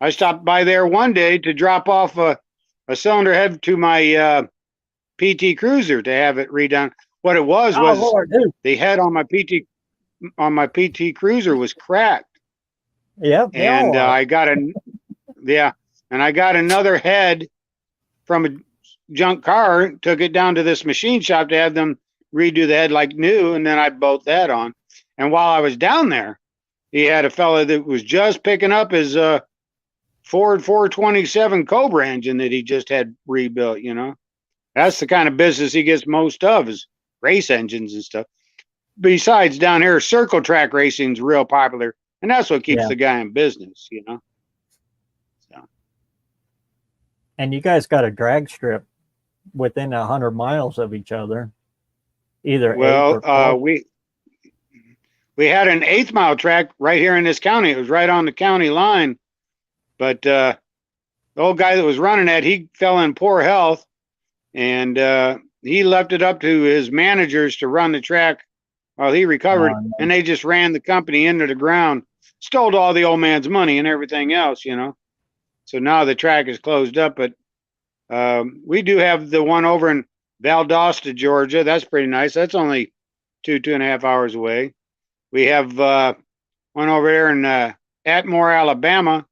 I stopped by there one day to drop off a cylinder head to my PT Cruiser to have it redone. What it was Oh Lord, dude. the head on my PT Cruiser was cracked, Yep, they all and are. I got a yeah, and I got another head from a junk car, took it down to this machine shop to have them redo the head like new, and then I bolt that on. And while I was down there, he had a fella that was just picking up his Ford 427 Cobra engine that he just had rebuilt, you know. That's the kind of business he gets most of is race engines and stuff. Besides, down here, circle track racing's real popular, and that's what keeps Yeah. the guy in business, you know. So, And you guys got a drag strip within 100 miles of each other, either 8 or 12. we had an 8th mile track right here in this county. It was right on the county line, but the old guy that was running that, he fell in poor health, and he left it up to his managers to run the track while he recovered, No. and they just ran the company into the ground, stole all the old man's money and everything else, you know. So now the track is closed up, but we do have the one over in Valdosta, Georgia. That's pretty nice. That's only 2.5 hours away. We have one over there in Atmore, Alabama.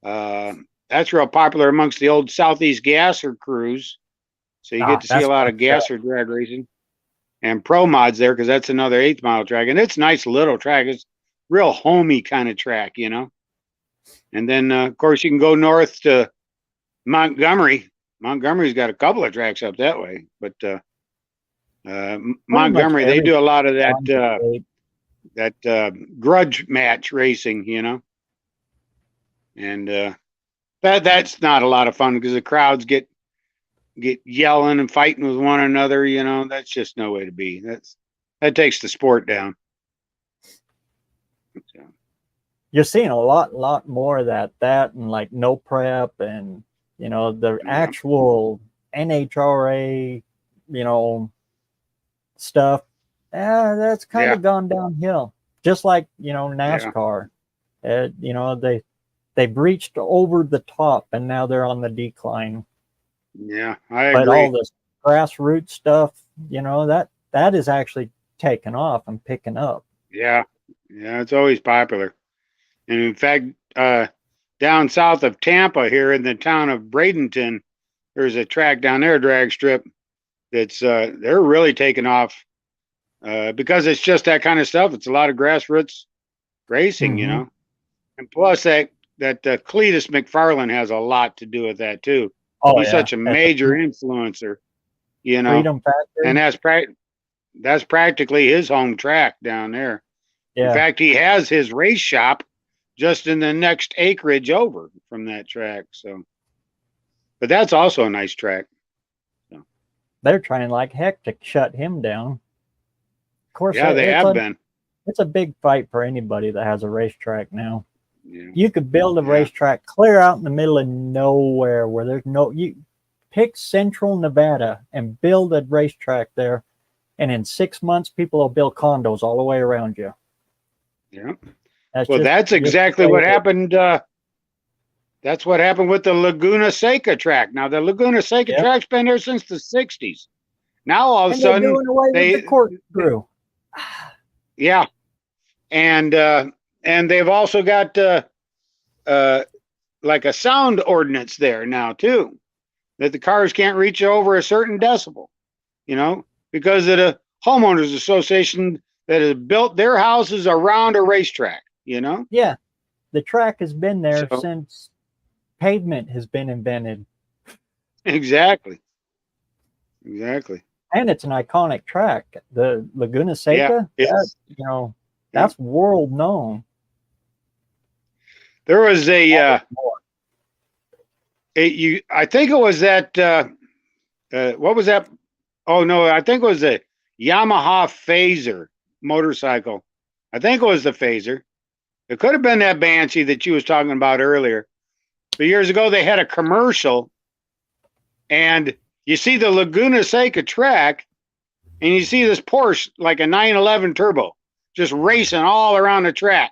That's real popular amongst the old Southeast Gasser crews. So you get to see That's a lot fun of stuff. gasser drag racing and pro mods there because that's another 8th mile track. And it's a nice little track. It's real homey kind of track, you know. And then, of course, you can go north to Montgomery. Montgomery's got a couple of tracks up that way, but Pretty much Montgomery, they every do a lot of on the state. that grudge match racing, you know, and that's not a lot of fun because the crowds get yelling and fighting with one another. You know, that's just no way to be. That takes the sport down. So, You're seeing a lot more of that and like no prep and the yeah, actual NHRA, stuff. That's kind yeah, of gone downhill. Just like yeah, NASCAR. They've reached over the top and now they're on the decline. yeah. I But all agree. this grassroots stuff, that is actually taken off and picking up. Yeah, yeah. It's always popular. And in fact, down south of Tampa, here in the town of Bradenton, there's a track down there, drag strip, that's they're really taking off. because it's just that kind of stuff. It's a lot of grassroots racing, you Mm-hmm. know, and plus that Cletus McFarland has a lot to do with that too. Oh He's yeah, such a at the major influencer, you know, Freedom and Factory. that's practically his home track down there. In Yeah, fact, he has his race shop just in the next acreage over from that track. So, but that's also a nice track. So, they're trying like heck to shut him down. Of course, yeah, they have been. it's a big fight for anybody that has a racetrack now. Yeah, You could build a yeah, racetrack clear out in the middle of nowhere where there's no you pick central Nevada and build a racetrack there, and in 6 months people will build condos all the way around you. yeah. That's Well, that's just the exactly way what it is. happened. That's what happened with the Laguna Seca track. Now, the Laguna Seca Yep. track's been there since the 60s. Now, all of a And they're sudden, doing away with the corkscrew. yeah. And they've also got uh, like a sound ordinance there now, too, that the cars can't reach over a certain decibel, you know, because of the homeowners association that has built their houses around a racetrack, you know? Yeah, the track has been there So, since pavement has been invented, exactly. Exactly. and it's an iconic track. The Laguna Yeah. Seca, It's, yeah. yeah. That's world known. There was More. I think it was that, what was that? Oh, no, I think it was a Yamaha Phaser motorcycle. I think it was the Phaser. It could have been that Banshee that you was talking about earlier. But years ago, they had a commercial, and you see the Laguna Seca track, and you see this Porsche, like a 911 Turbo, just racing all around the track.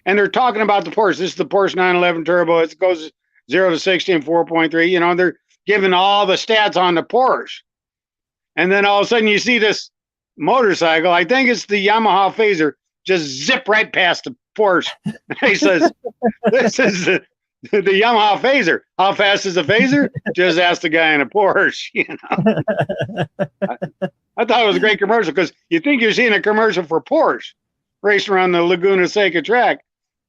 And they're talking about the Porsche. This is the Porsche 911 Turbo. It goes 0 to 60 in 4.3. You know, they're giving all the stats on the Porsche. And then all of a sudden you see this motorcycle. I think it's the Yamaha Phaser, just zip right past the Porsche. He says, "This is the Yamaha Phaser. How fast is a Phaser?" Just ask the guy in a Porsche. You know, I thought it was a great commercial because you think you're seeing a commercial for Porsche racing around the Laguna Seca track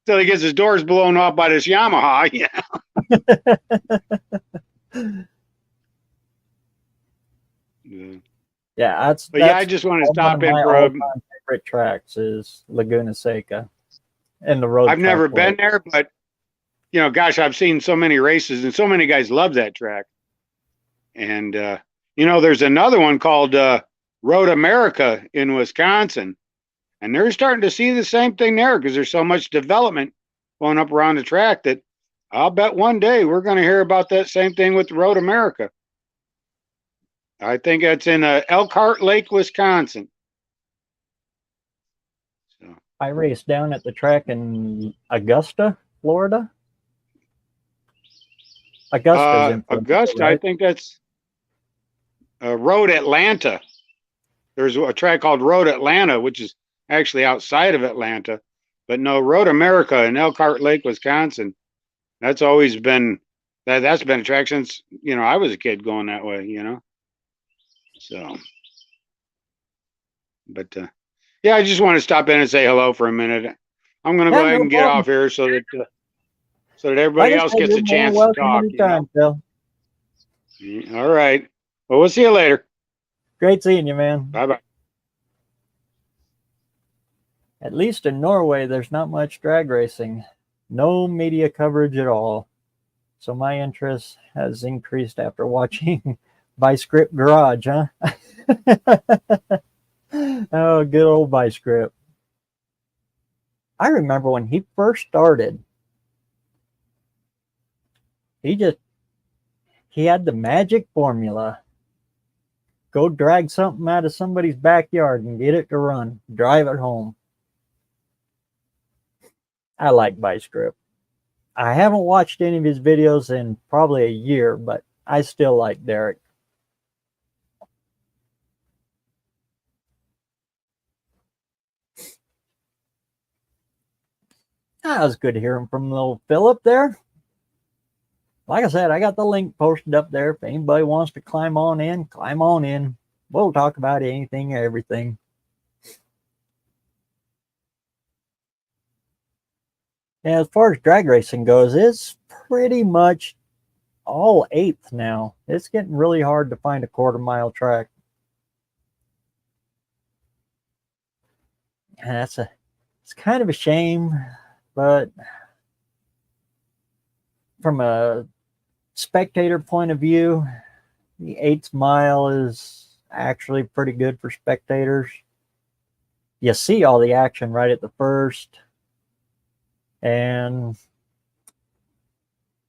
till he gets his doors blown off by this Yamaha. Yeah. Yeah, But yeah, I just want to one stop of in my for a. all-time favorite tracks is Laguna Seca and the road. I've never been there, but you know, gosh, I've seen so many races and so many guys love that track. And you know, there's another one called Road America in Wisconsin, and they're starting to see the same thing there because there's so much development going up around the track that I'll bet one day we're going to hear about that same thing with Road America. I think that's in Elkhart Lake, Wisconsin. So, I raced down at the track in Augusta, Florida. Augusta's in Florida, Augusta, right? I think that's Road Atlanta. There's a track called Road Atlanta, which is actually outside of Atlanta. But no, Road America in Elkhart Lake, Wisconsin. That's always been that's been a track since, you know, I was a kid going that way, you know. So, but yeah, I just want to stop in and say hello for a minute. I'm going to go Yeah, ahead no and get problem. off here so that everybody Like I else said, gets you're a more chance to welcome talk. anytime, Phil. All right. Well, we'll see you later. Great seeing you, man. Bye bye. At least in Norway, there's not much drag racing. No media coverage at all. So my interest has increased after watching Byscript Garage, huh? Oh, good old Byscript. I remember when he first started, he had the magic formula. Go drag something out of somebody's backyard and get it to run. Drive it home. I like Byscript. I haven't watched any of his videos in probably a year, but I still like Derek. That was good hearing from little Philip there. Like I said, I got the link posted up there. If anybody wants to climb on in, climb on in. We'll talk about anything, everything. Yeah, as far as drag racing goes, it's pretty much all eighth now. It's getting really hard to find a quarter-mile track. And it's kind of a shame, but from a spectator point of view, the eighth mile is actually pretty good for spectators. You see all the action right at the first, and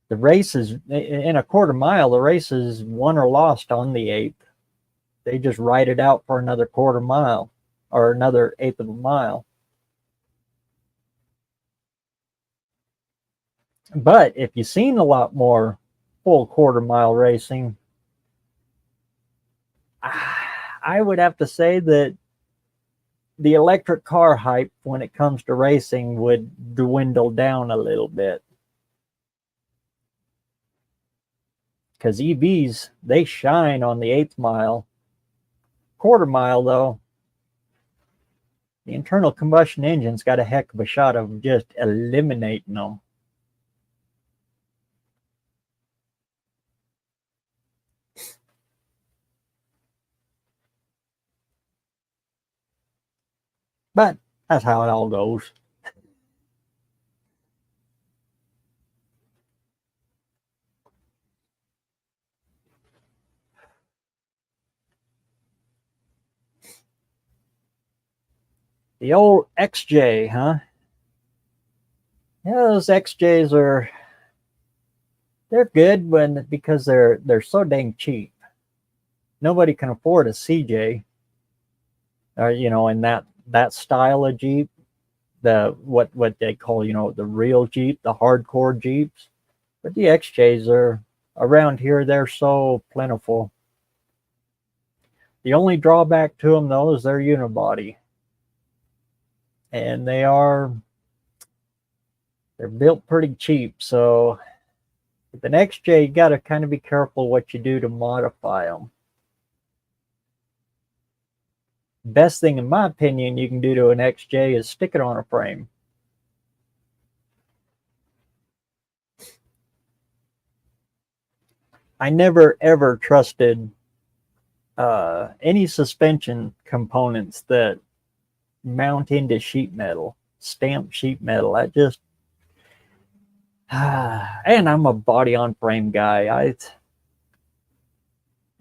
the race is in a quarter mile. The race is won or lost on the eighth. They just ride it out for another quarter mile or another eighth of a mile. But if you've seen a lot more full quarter mile racing, I would have to say that the electric car hype when it comes to racing would dwindle down a little bit. Because EVs, they shine on the eighth mile. Quarter mile, though, the internal combustion engine's got a heck of a shot of just eliminating them. But that's how it all goes. The old XJ, huh? Yeah, those XJs they're good because they're so dang cheap. Nobody can afford a CJ, or in that style of Jeep, the what they call the real Jeep, the hardcore Jeeps. But the XJs are around here. They're so plentiful. The only drawback to them though is their unibody, and they're built pretty cheap. So with an XJ, you got to kind of be careful what you do to modify them. Best thing, in my opinion, you can do to an XJ is stick it on a frame. I never ever trusted any suspension components that mount into sheet metal, stamped sheet metal. I just and I'm a body on frame guy.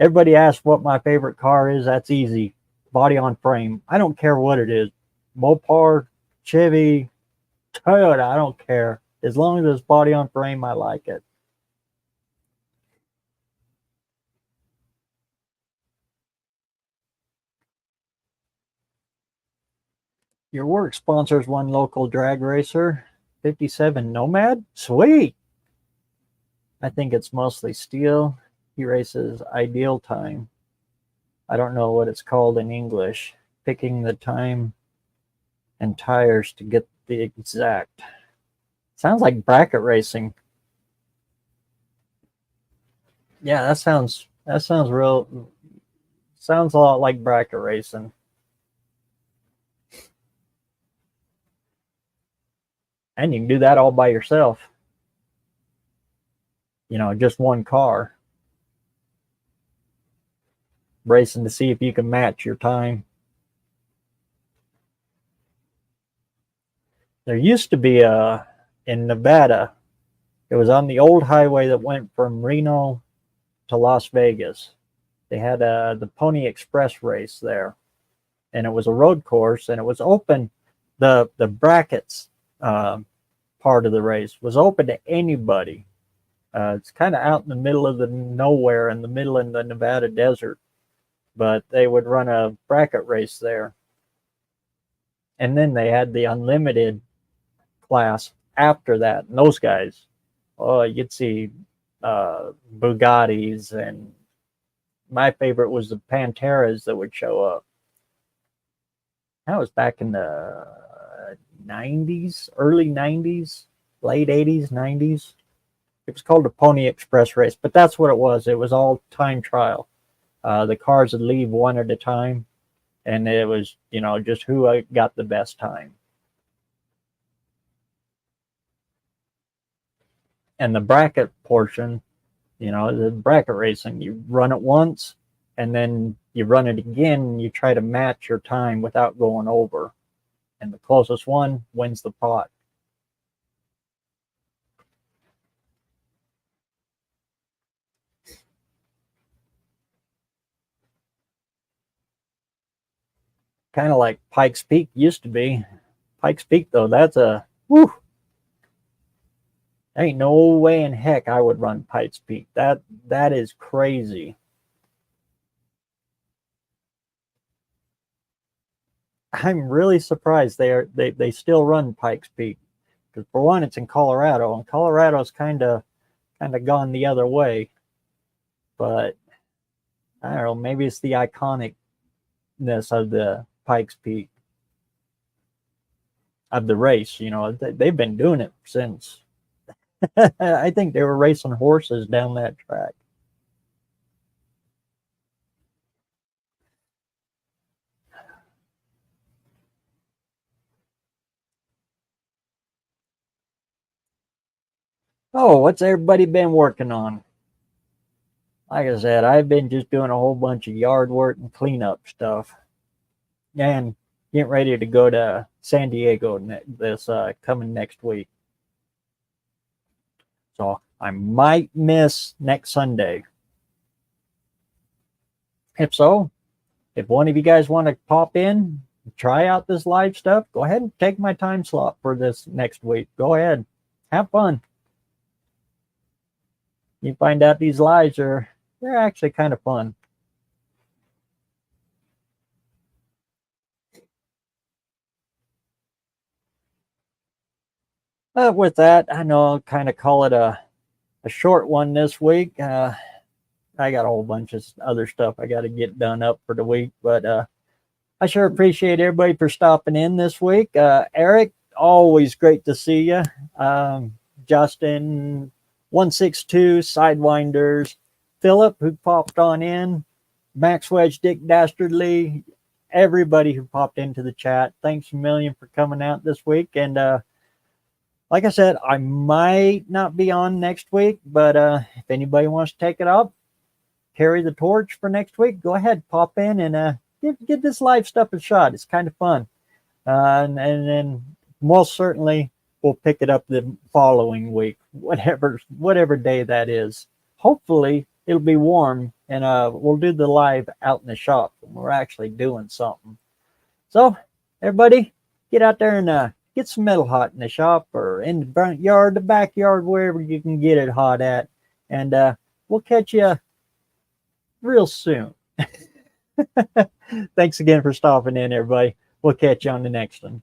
Everybody asks what my favorite car is. That's easy. Body on frame. I don't care what it is. Mopar, Chevy, Toyota, I don't care. As long as it's body on frame, I like it. Your work sponsors one local drag racer, 57 Nomad. Sweet. I think it's mostly steel. He races ideal time. I don't know what it's called in English. Picking the time and tires to get the exact. Sounds like bracket racing. Yeah, that sounds real. Sounds a lot like bracket racing. And you can do that all by yourself. Just one car. Racing to see if you can match your time. There used to be in Nevada. It was on the old highway that went from Reno to Las Vegas. They had the Pony Express race there, and it was a road course, and it was open. The brackets part of the race was open to anybody. It's kind of out in the middle of the nowhere, in the middle of the Nevada desert, but they would run a bracket race there. And then they had the unlimited class after that. And those guys, oh, you'd see Bugattis, and my favorite was the Panteras that would show up. That was back in the 90s, early 90s, late 80s, 90s. It was called the Pony Express race, but that's what it was. It was all time trial. The cars would leave one at a time, and it was, just who got the best time. And the bracket portion, you know, the bracket racing, you run it once and then you run it again and you try to match your time without going over. And the closest one wins the pot. Kind of like Pikes Peak used to be. Pikes Peak, though, that's a whew. Ain't no way in heck I would run Pikes Peak. That is crazy. I'm really surprised they still run Pikes Peak, because for one, it's in Colorado, and Colorado's kind of gone the other way. But I don't know, maybe it's the iconicness of the Pikes Peak of the race. You know, they've been doing it since. I think they were racing horses down that track. Oh, what's everybody been working on? Like I said, I've been just doing a whole bunch of yard work and cleanup stuff, and getting ready to go to San Diego this coming next week. So I might miss next Sunday. If so, if one of you guys want to pop in, try out this live stuff, go ahead and take my time slot for this next week. Go ahead, have fun. You find out these lives they're actually kind of fun. With that, I know I'll kind of call it a short one this week. I got a whole bunch of other stuff I got to get done up for the week, but I sure appreciate everybody for stopping in this week. Eric, always great to see you. Justin, 162, Sidewinders, Philip, who popped on in, Max Wedge, Dick Dastardly, everybody who popped into the chat. Thanks a million for coming out this week. And like I said, I might not be on next week, but if anybody wants to take it up, carry the torch for next week, go ahead, pop in and give this live stuff a shot. It's kind of fun. And then most certainly we'll pick it up the following week, whatever day that is. Hopefully it'll be warm, and we'll do the live out in the shop when we're actually doing something. So everybody, get out there and get some metal hot in the shop or in the front yard, the backyard, wherever you can get it hot at. And we'll catch you real soon. Thanks again for stopping in, everybody. We'll catch you on the next one.